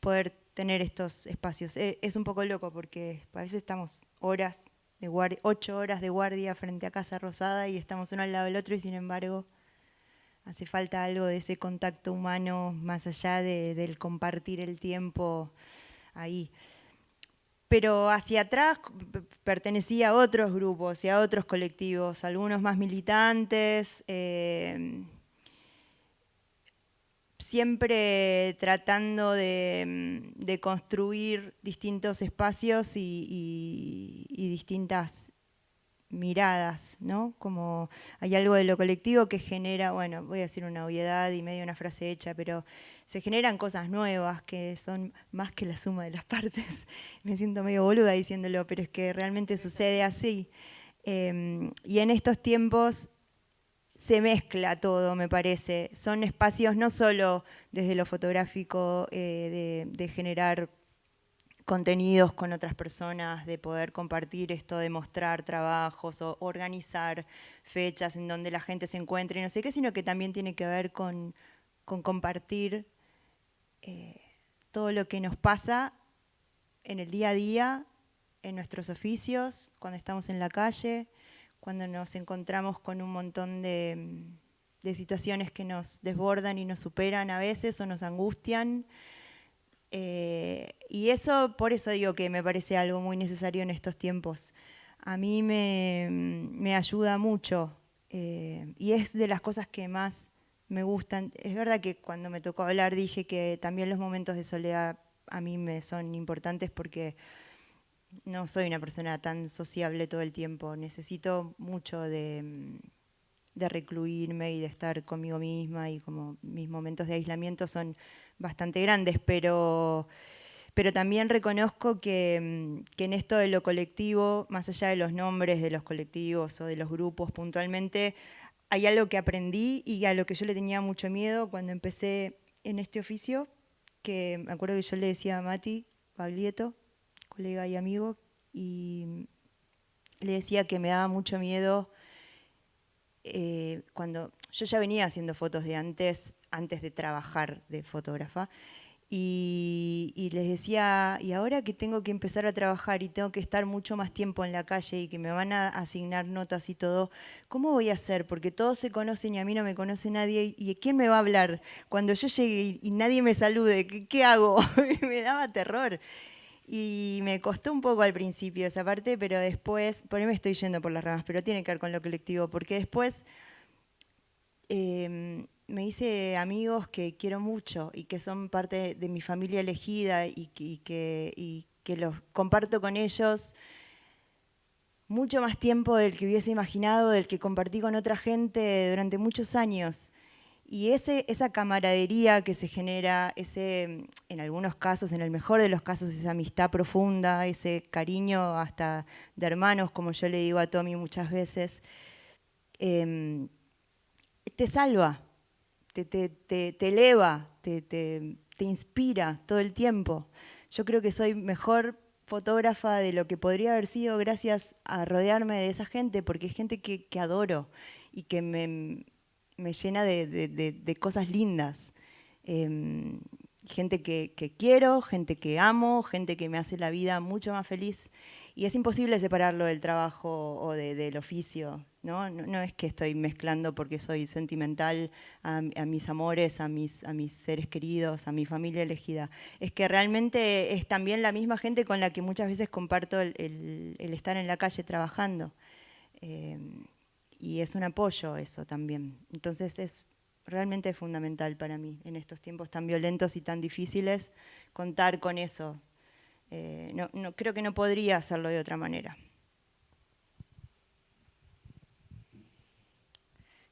poder tener estos espacios. Es un poco loco porque a veces estamos 8 horas de guardia frente a Casa Rosada y estamos uno al lado del otro y sin embargo hace falta algo de ese contacto humano más allá del compartir el tiempo ahí. Pero hacia atrás pertenecía a otros grupos y a otros colectivos, algunos más militantes, siempre tratando de construir distintos espacios y distintas miradas, ¿no? Como hay algo de lo colectivo que genera, bueno, voy a decir una obviedad y medio una frase hecha, pero se generan cosas nuevas que son más que la suma de las partes. Me siento medio boluda diciéndolo, pero es que realmente sucede así. Y en estos tiempos se mezcla todo, me parece. Son espacios no solo desde lo fotográfico, de generar contenidos con otras personas, de poder compartir esto, de mostrar trabajos o organizar fechas en donde la gente se encuentre y no sé qué, sino que también tiene que ver con compartir todo lo que nos pasa en el día a día, en nuestros oficios, cuando estamos en la calle, cuando nos encontramos con un montón de situaciones que nos desbordan y nos superan a veces o nos angustian. Y eso, por eso digo que me parece algo muy necesario en estos tiempos. A mí me ayuda mucho y es de las cosas que más me gustan. Es verdad que cuando me tocó hablar dije que también los momentos de soledad a mí me son importantes porque no soy una persona tan sociable todo el tiempo. Necesito mucho de recluirme y de estar conmigo misma, y como mis momentos de aislamiento son bastante grandes, pero también reconozco que en esto de lo colectivo, más allá de los nombres de los colectivos o de los grupos puntualmente, hay algo que aprendí y a lo que yo le tenía mucho miedo cuando empecé en este oficio, que me acuerdo que yo le decía a Mati Baglietto, colega y amigo, y le decía que me daba mucho miedo cuando yo ya venía haciendo fotos de antes de trabajar de fotógrafa, y les decía, y ahora que tengo que empezar a trabajar y tengo que estar mucho más tiempo en la calle y que me van a asignar notas y todo, ¿cómo voy a hacer? Porque todos se conocen y a mí no me conoce nadie, y ¿quién me va a hablar cuando yo llegue y nadie me salude? ¿Qué hago? Me daba terror. Y me costó un poco al principio esa parte, pero después, por ahí me estoy yendo por las ramas, pero tiene que ver con lo colectivo, porque después me hice amigos que quiero mucho y que son parte de mi familia elegida y que los comparto con ellos mucho más tiempo del que hubiese imaginado, del que compartí con otra gente durante muchos años. Y esa camaradería que se genera, en algunos casos, en el mejor de los casos, esa amistad profunda, ese cariño hasta de hermanos, como yo le digo a Tommy muchas veces, te salva, te eleva, te inspira todo el tiempo. Yo creo que soy mejor fotógrafa de lo que podría haber sido gracias a rodearme de esa gente, porque es gente que adoro y que me llena de cosas lindas. Gente que quiero, gente que amo, gente que me hace la vida mucho más feliz. Y es imposible separarlo del trabajo o del oficio, ¿no? No es que estoy mezclando porque soy sentimental a mis amores, a mis seres queridos, a mi familia elegida. Es que realmente es también la misma gente con la que muchas veces comparto el estar en la calle trabajando. Y es un apoyo eso también. Entonces es realmente fundamental para mí, en estos tiempos tan violentos y tan difíciles, contar con eso. Creo que no podría hacerlo de otra manera.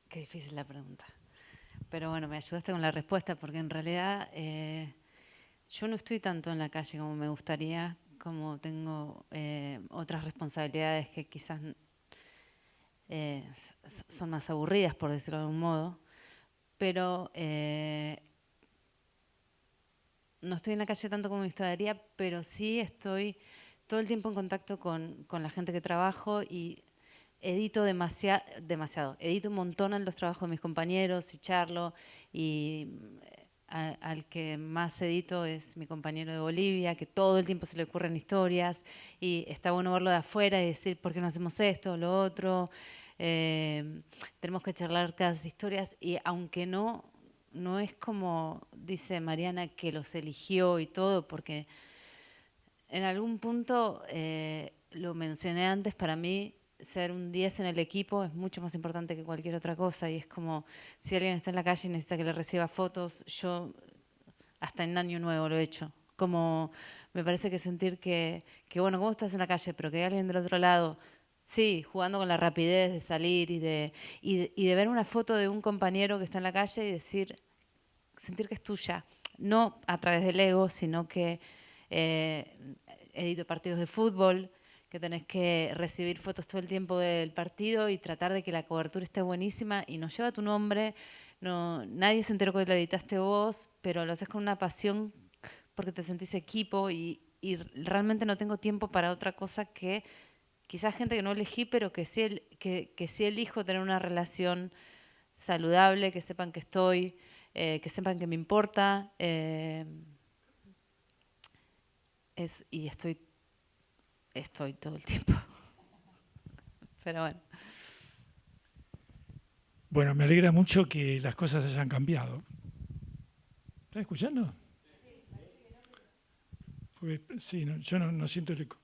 Qué difícil la pregunta. Pero bueno, me ayudaste con la respuesta, porque en realidad yo no estoy tanto en la calle como me gustaría, como tengo otras responsabilidades que quizás son más aburridas, por decirlo de algún modo, pero no estoy en la calle tanto como me gustaría, pero sí estoy todo el tiempo en contacto con la gente que trabajo y edito demasiado. Edito un montón en los trabajos de mis compañeros y charlo, y al que más edito es mi compañero de Bolivia, que todo el tiempo se le ocurren historias y está bueno verlo de afuera y decir por qué no hacemos esto o lo otro. Tenemos que charlar cada historias, y aunque no es como dice Mariana, que los eligió y todo, porque en algún punto, lo mencioné antes, para mí ser un 10 en el equipo es mucho más importante que cualquier otra cosa, y es como si alguien está en la calle y necesita que le reciba fotos, yo hasta en Año Nuevo lo he hecho. Como me parece que sentir que bueno, ¿cómo estás en la calle? Pero que hay alguien del otro lado. Sí, jugando con la rapidez de salir y de ver una foto de un compañero que está en la calle y sentir que es tuya. No a través del ego, sino que edito partidos de fútbol, que tenés que recibir fotos todo el tiempo del partido y tratar de que la cobertura esté buenísima y no lleva tu nombre. Nadie se enteró que lo editaste vos, pero lo haces con una pasión porque te sentís equipo, y realmente no tengo tiempo para otra cosa que quizás gente que no elegí, pero que sí elijo tener una relación saludable, que sepan que estoy, que sepan que me importa. Y estoy todo el tiempo. Pero bueno. Bueno, me alegra mucho que las cosas hayan cambiado. ¿Están escuchando? Sí, no, yo no siento el eco.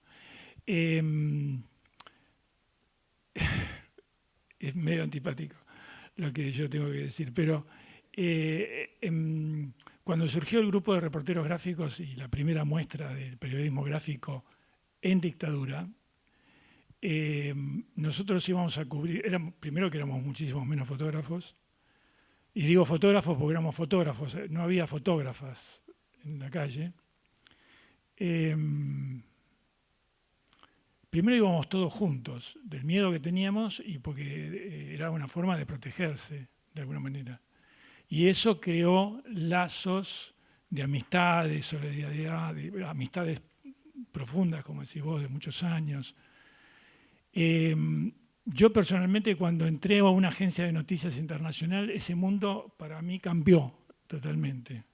Es medio antipático lo que yo tengo que decir, pero cuando surgió el grupo de reporteros gráficos y la primera muestra del periodismo gráfico en dictadura, nosotros íbamos a cubrir, primero que éramos muchísimos menos fotógrafos, y digo fotógrafos porque éramos fotógrafos, no había fotógrafas en la calle. Primero íbamos todos juntos, del miedo que teníamos y porque era una forma de protegerse de alguna manera. Y eso creó lazos de amistad, de solidaridad, de amistades profundas, como decís vos, de muchos años. Yo personalmente, cuando entré a una agencia de noticias internacional, ese mundo para mí cambió totalmente.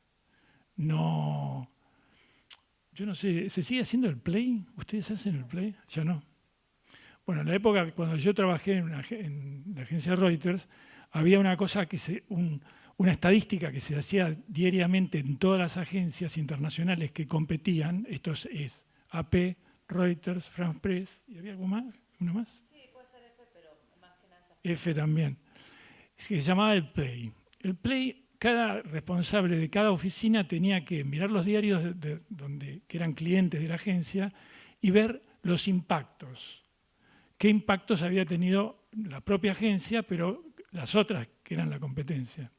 No... Yo no sé, ¿se sigue haciendo el play? ¿Ustedes hacen el play? Ya no. Bueno, en la época cuando yo trabajé en la agencia Reuters, había una cosa una estadística que se hacía diariamente en todas las agencias internacionales que competían. Esto es AP, Reuters, France Press, ¿y había algo más? ¿Uno más? Sí, puede ser F, pero más que nada. F también. Se llamaba el play. El play, cada responsable de cada oficina tenía que mirar los diarios que eran clientes de la agencia y ver los impactos. ¿Qué impactos había tenido la propia agencia, pero las otras que eran la competencia?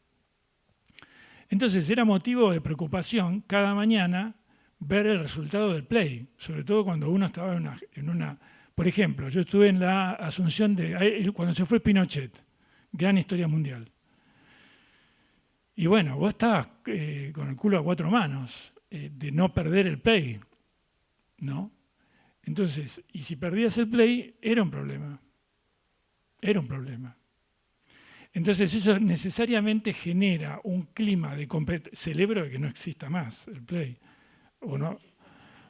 Entonces era motivo de preocupación cada mañana ver el resultado del play, sobre todo cuando uno estaba en una... Por ejemplo, yo estuve en la Asunción cuando se fue Pinochet, gran historia mundial. Y bueno, vos estabas con el culo a 4 manos de no perder el play, ¿no? Entonces, y si perdías el play, era un problema. Era un problema. Entonces eso necesariamente genera un clima de competencia. Celebro que no exista más el play. ¿O no?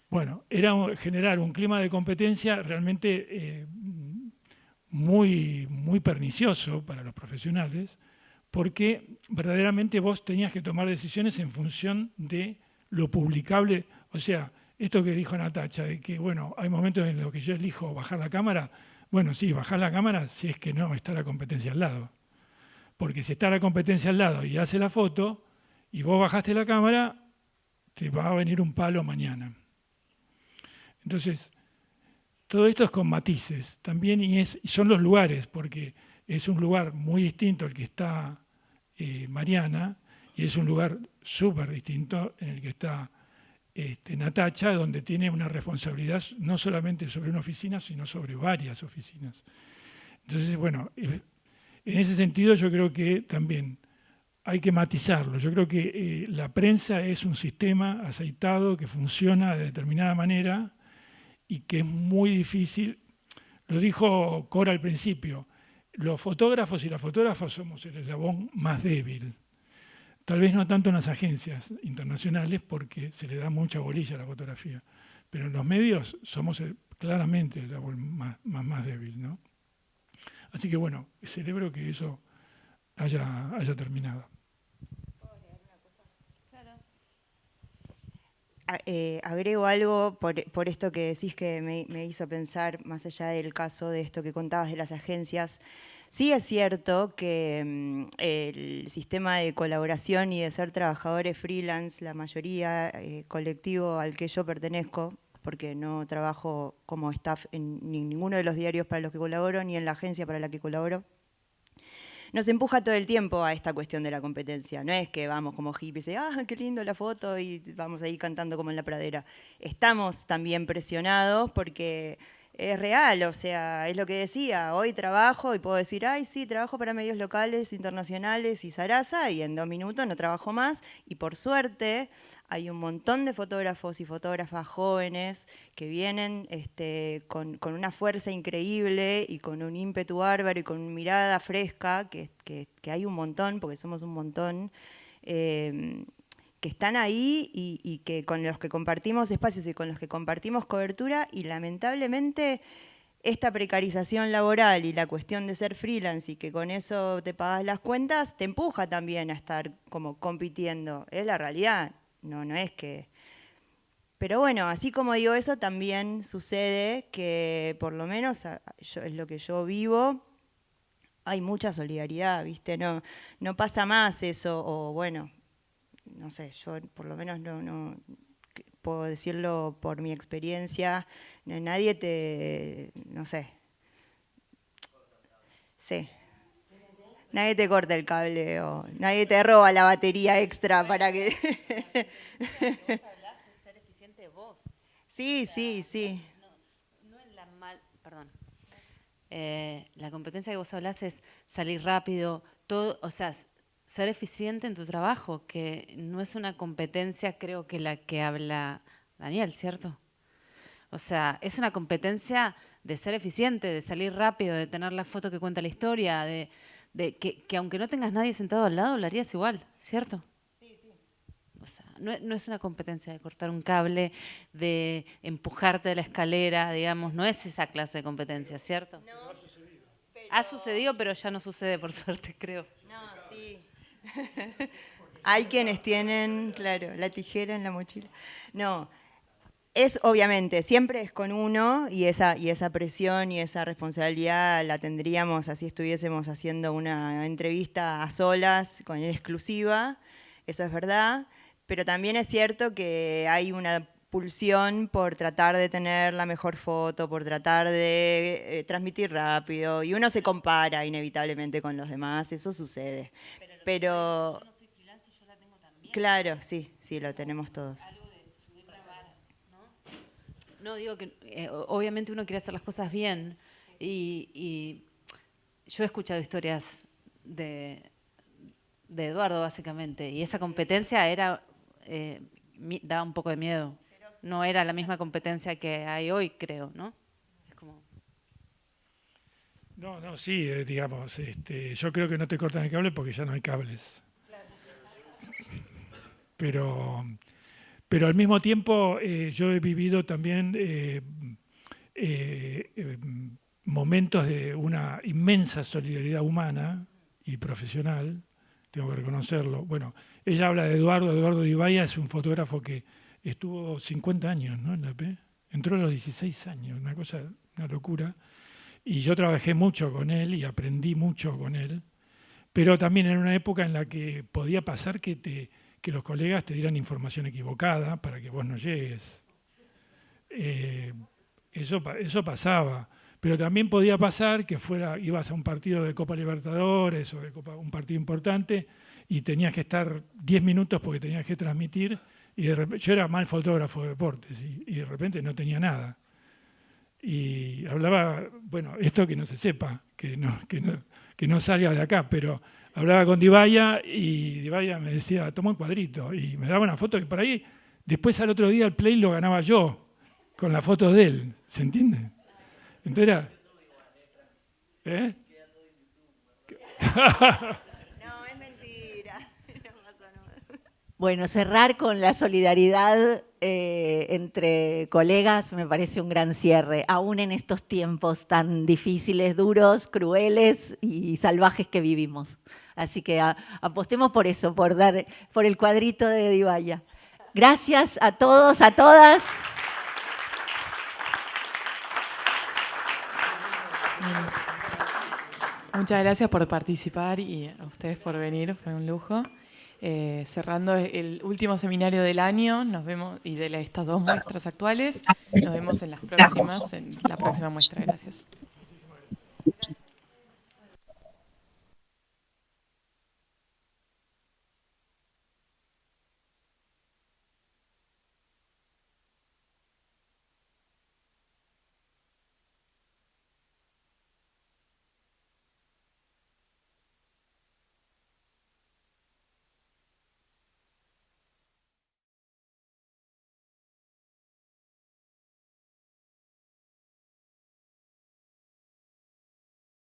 Bueno, era generar un clima de competencia realmente muy, muy pernicioso para los profesionales, porque verdaderamente vos tenías que tomar decisiones en función de lo publicable. O sea, esto que dijo Natacha, de que bueno, hay momentos en los que yo elijo bajar la cámara. Bueno, sí, bajar la cámara si es que no está la competencia al lado. Porque si está la competencia al lado y hace la foto, y vos bajaste la cámara, te va a venir un palo mañana. Entonces, todo esto es con matices también, y son los lugares, porque es un lugar muy distinto al que está Mariana, y es un lugar súper distinto en el que está Natacha, donde tiene una responsabilidad no solamente sobre una oficina, sino sobre varias oficinas. Entonces, bueno, en ese sentido yo creo que también hay que matizarlo. Yo creo que la prensa es un sistema aceitado que funciona de determinada manera y que es muy difícil. Lo dijo Cora al principio, los fotógrafos y las fotógrafas somos el eslabón más débil. Tal vez no tanto en las agencias internacionales porque se le da mucha bolilla a la fotografía, pero en los medios somos claramente el eslabón más débil, ¿no? Así que bueno, celebro que eso haya terminado. Agrego algo por esto que decís que me hizo pensar, más allá del caso de esto que contabas de las agencias. Sí es cierto que el sistema de colaboración y de ser trabajadores freelance, la mayoría, colectivo al que yo pertenezco, porque no trabajo como staff en ninguno de los diarios para los que colaboro, ni en la agencia para la que colaboro, nos empuja todo el tiempo a esta cuestión de la competencia. No es que vamos como hippies y qué lindo la foto y vamos ahí cantando como en la pradera. Estamos también presionados porque es real, o sea, es lo que decía, hoy trabajo y puedo decir, sí, trabajo para medios locales, internacionales y Sarasa, y en 2 minutos no trabajo más, y por suerte hay un montón de fotógrafos y fotógrafas jóvenes que vienen con una fuerza increíble y con un ímpetu bárbaro y con una mirada fresca, que hay un montón, porque somos un montón, que están ahí y que con los que compartimos espacios y con los que compartimos cobertura, y lamentablemente esta precarización laboral y la cuestión de ser freelance y que con eso te pagas las cuentas, te empuja también a estar como compitiendo. Es la realidad, no es que... Pero bueno, así como digo eso, también sucede que por lo menos es lo que yo vivo, hay mucha solidaridad, ¿viste? No pasa más eso, o bueno... No sé, yo por lo menos no puedo decirlo por mi experiencia, nadie te, no sé, sí, nadie te corta el cable o nadie te roba la batería extra para que... Vos hablás de ser eficiente vos. Sí, sí. No en la perdón. La competencia que vos hablás es salir rápido, todo, o sea, ser eficiente en tu trabajo, que no es una competencia, creo que la que habla Daniel, ¿cierto? O sea, es una competencia de ser eficiente, de salir rápido, de tener la foto que cuenta la historia, de que aunque no tengas nadie sentado al lado, lo harías igual, ¿cierto? Sí. O sea, no es una competencia de cortar un cable, de empujarte de la escalera, digamos, no es esa clase de competencia, ¿cierto? No, ha sucedido, pero ya no sucede, por suerte, creo. No, sí. Hay quienes tienen, claro, la tijera en la mochila. No, es obviamente, siempre es con uno y esa presión y esa responsabilidad la tendríamos así estuviésemos haciendo una entrevista a solas, con exclusiva, eso es verdad, pero también es cierto que hay una pulsión por tratar de tener la mejor foto, por tratar de transmitir rápido, y uno se compara inevitablemente con los demás, eso sucede. Pero yo no soy freelance y yo la tengo también. Claro, sí, lo tenemos todos. No, digo que obviamente uno quiere hacer las cosas bien y yo he escuchado historias de Eduardo, básicamente, y esa competencia era daba un poco de miedo. No era la misma competencia que hay hoy, creo, ¿no? Es como... No, sí, digamos, yo creo que no te cortan el cable porque ya no hay cables. Pero al mismo tiempo yo he vivido también momentos de una inmensa solidaridad humana y profesional, tengo que reconocerlo. Bueno, ella habla de Eduardo Di Baia, es un fotógrafo que estuvo 50 años, ¿no?, en la AP, entró a los 16 años, una locura, y yo trabajé mucho con él y aprendí mucho con él, pero también en una época en la que podía pasar que los colegas te dieran información equivocada para que vos no llegues. Eso pasaba. Pero también podía pasar que ibas a un partido de Copa Libertadores o de un partido importante y tenías que estar 10 minutos porque tenías que transmitir y de repente, yo era mal fotógrafo de deportes y de repente no tenía nada. Y hablaba, bueno, esto que no se sepa, que no salga de acá, pero hablaba con Di Baia y Di Baia me decía, toma un cuadrito, y me daba una foto que por ahí, después al otro día el play lo ganaba yo, con la foto de él, ¿se entiende? Entonces era... ¿Eh? No, es mentira. Bueno, cerrar con la solidaridad entre colegas me parece un gran cierre, aún en estos tiempos tan difíciles, duros, crueles y salvajes que vivimos. Así que apostemos por eso, por el cuadrito de Di Baia. Gracias a todos, a todas. Muchas gracias por participar y a ustedes por venir, fue un lujo. Cerrando el último seminario del año, nos vemos, y de estas 2 muestras actuales, nos vemos en la próxima muestra. Gracias.